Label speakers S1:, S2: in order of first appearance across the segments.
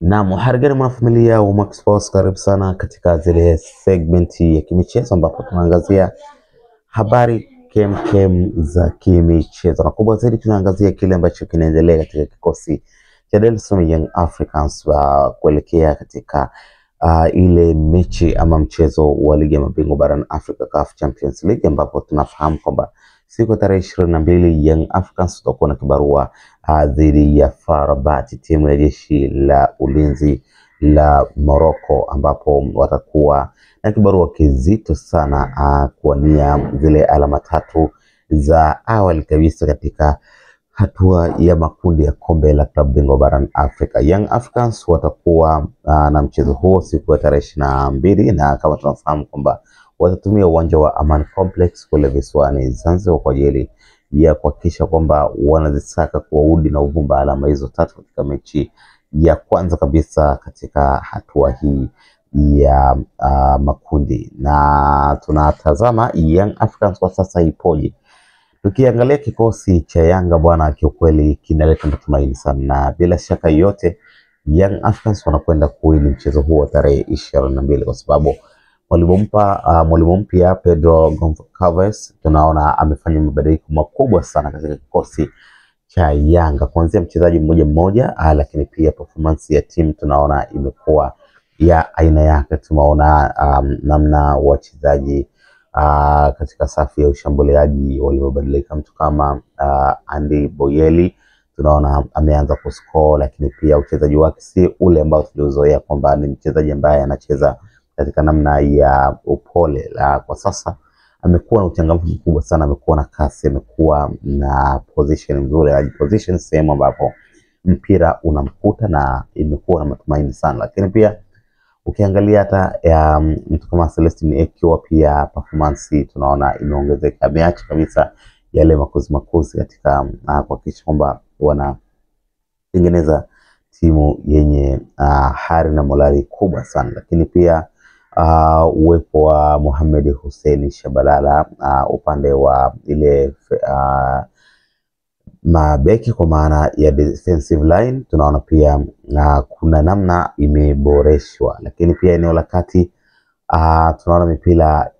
S1: Na muharigani mwanafamilia wa Max Sports, karibu sana katika zile segmenti ya kimichezo ambapo tunaangazia habari kem za kimichezo, na kubwa zaidi tunaangazia kile ambacho kinaendelea katika kikosi cha Dar es Salaam Young Africans kuelekea katika ile mechi ama mchezo wa ligi ya mabingwa barani Afrika CAF Champions League, ambapo tunafahamu kwamba siku tarehe 22 Young Africans tutakuwa na kibarua dhidi ya FAR Rabat, timu ya jeshi la ulinzi la Morocco, ambapo watakuwa na kibarua kizito sana kuwania zile alama tatu za awali kabisa katika hatua ya makundi ya kombe la klabu bingwa barani Afrika. Young Africans watakuwa na mchezo huo siku ya tarehe 22, na kama tunafahamu kwamba watatumia uwanja wa Aman Complex kule visiwani Zanzibar kwa ajili ya kuhakikisha kwamba wanazisaka kwa udi na uvumba alama hizo tatu katika mechi ya kwanza kabisa katika hatua hii ya makundi. Na tunatazama Young Africans kwa sasa ipoje. Tukiangalia kikosi cha Yanga bwana, kiukweli kinaleta matumaini sana, na bila shaka yote Young Africans wanakwenda kuwini mchezo huo tarehe 22, kwa sababu mwalimu mpya Pedro Goncalves tunaona amefanya mabadiliko makubwa sana katika kikosi cha Yanga, kuanzia mchezaji mmoja, lakini pia performance ya timu tunaona imekuwa ya aina yake. Tumeona namna wachezaji katika safu ya ushambuliaji waliobadilika. Mtu kama Andy Boyeli tunaona ameanza kuscore, lakini pia uchezaji wake si ule ambao tuliozoea kwamba ni mchezaji ambaye anacheza katika namna ya upole. Kwa sasa amekuwa na uchangamfu mkubwa sana, amekuwa na kasi, amekuwa na position nzuri, position sehemu ambapo mpira unamkuta, na imekuwa na matumaini sana. Lakini pia ukiangalia hata mtu kama Celestine Ekwa, pia performance tunaona imeongezeka, ameacha kabisa yale makuzi katika kuhakikisha kwamba wanatengeneza timu yenye hari na morali kubwa sana. Lakini pia uwepo wa Mohamed Hussein Shabalala upande wa ile mabeki kwa maana ya defensive line tunaona pia kuna namna imeboreshwa. Lakini pia eneo la kati tunaona mipira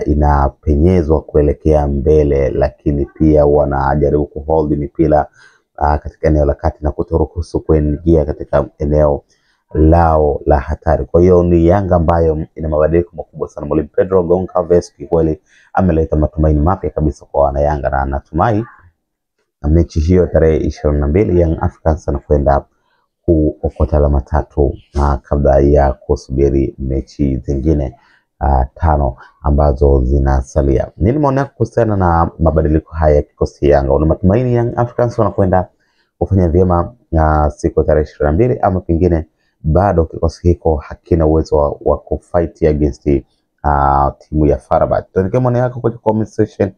S1: inapenyezwa kuelekea mbele, lakini pia wanajaribu kuhold mipira katika eneo la kati na kutoruhusu kuingia katika eneo lao la hatari. Kwa hiyo ni Yanga ambayo ina mabadiliko makubwa sana. Mwalimu Pedro Goncalves kweli ameleta matumaini mapya kabisa kwa wana Yanga, na natumai mechi hiyo tarehe 22 Young Africans anakwenda kuokota alama tatu kabla ya kusubiri mechi zingine 5 ambazo zinasalia. Nini maoni yako kuhusiana na mabadiliko haya ya kikosi Yanga? Una matumaini Young Africans wanakwenda kufanya vyema siku tarehe 22, ama pengine bado kikosi hiko hakina uwezo wa kufight against timu ya FAR Rabat? Tuandike maoni yako kwenye comment section.